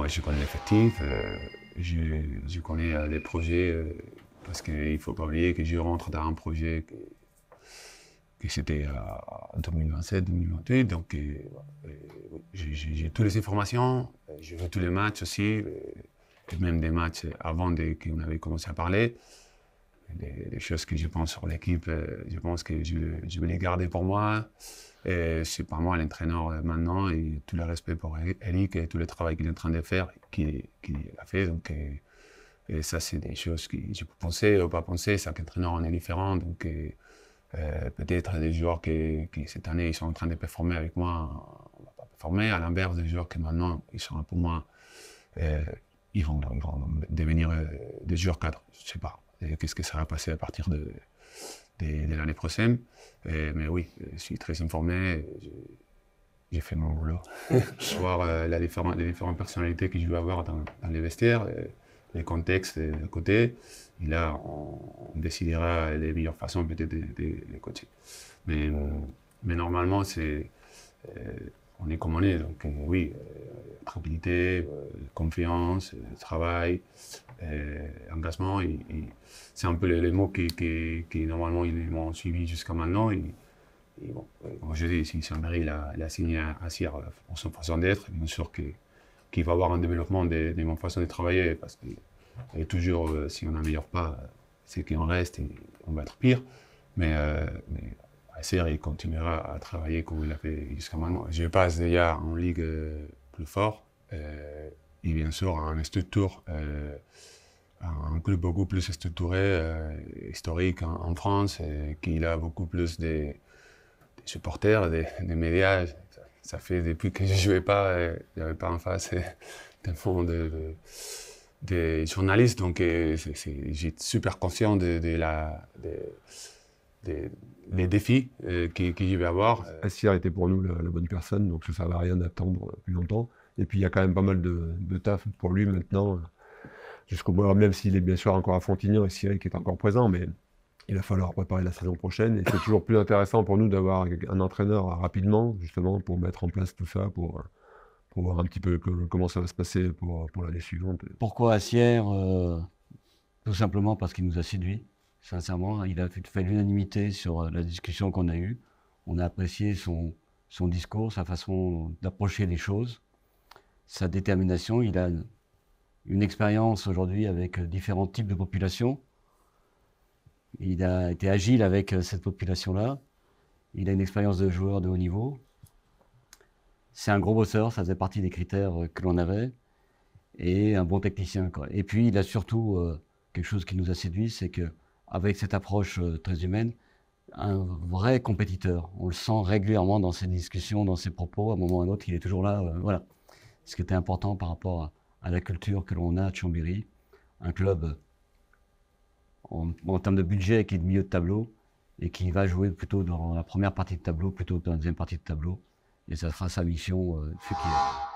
je connais l'effectif, je connais les projets, parce qu'il ne faut pas oublier que je rentre dans un projet que c'était en 2027-2028, donc j'ai toutes les informations, je veux tous les matchs aussi, et même des matchs avant qu'on avait commencé à parler. Des choses que je pense sur l'équipe, je pense que je vais les garder pour moi. C'est pas moi l'entraîneur maintenant, et tout le respect pour Eric et tout le travail qu'il est en train de faire, qu'il a fait. Donc, et ça, c'est des choses que je peux penser ou pas penser. Chaque entraîneur en est différent. Donc, peut-être des joueurs qui cette année ils sont en train de performer avec moi, on va pas performer. À l'inverse, des joueurs qui maintenant ils sont pour moi, ils vont devenir des joueurs cadres. Je sais pas. Qu'est-ce que ça va passer à partir de l'année prochaine. Mais oui, je suis très informé, j'ai fait mon boulot. Voir les différentes personnalités que je vais avoir dans les vestiaires, les contextes à côté, et là on décidera les meilleures façons peut-être de les coacher. Mais normalement, on est comme on est, donc oui, tranquillité, confiance, travail, engagement, c'est un peu les mots qui normalement ils m'ont suivi jusqu'à maintenant. Et bon, comme je dis, si Saint-Méry il a signé à Sierre pour son façon d'être, bien sûr qu'il va avoir un développement de mon façon de travailler, parce que toujours, si on n'améliore pas, c'est qu'on reste et on va être pire. Mais Sierre, il continuera à travailler comme il a fait jusqu'à maintenant. Je passe déjà en ligue plus fort, et bien sûr en structure. Un club beaucoup plus structuré, historique en France, qui a beaucoup plus de supporters, des médias. Ça fait depuis que je ne jouais pas, il n'y avait pas en face tellement de journalistes. Donc j'ai super conscient des défis qu'il va y avoir. Sierre était pour nous la bonne personne, donc ça ne servait à rien d'attendre plus longtemps. Et puis il y a quand même pas mal de taf pour lui maintenant. Jusqu'au bout, même s'il est bien sûr encore à Frontignan et Cyril qui est encore présent, mais il va falloir préparer la saison prochaine. Et c'est toujours plus intéressant pour nous d'avoir un entraîneur rapidement, justement, pour mettre en place tout ça, pour voir un petit peu comment ça va se passer pour l'année suivante. Pourquoi à Sierre Tout simplement parce qu'il nous a séduits, sincèrement. Il a fait l'unanimité sur la discussion qu'on a eue. On a apprécié son discours, sa façon d'approcher les choses, sa détermination. Il a une expérience aujourd'hui avec différents types de populations. Il a été agile avec cette population-là. Il a une expérience de joueur de haut niveau. C'est un gros bosseur, ça faisait partie des critères que l'on avait. Et un bon technicien, quoi. Et puis, il a surtout quelque chose qui nous a séduit, c'est qu'avec cette approche très humaine, un vrai compétiteur. On le sent régulièrement dans ses discussions, dans ses propos. À un moment ou à un autre, il est toujours là. Voilà. Ce qui était important par rapport à la culture que l'on a à Chambéry, un club en termes de budget qui est de milieu de tableau et qui va jouer plutôt dans la première partie de tableau plutôt que dans la deuxième partie de tableau. Et ça sera sa mission ce qui est.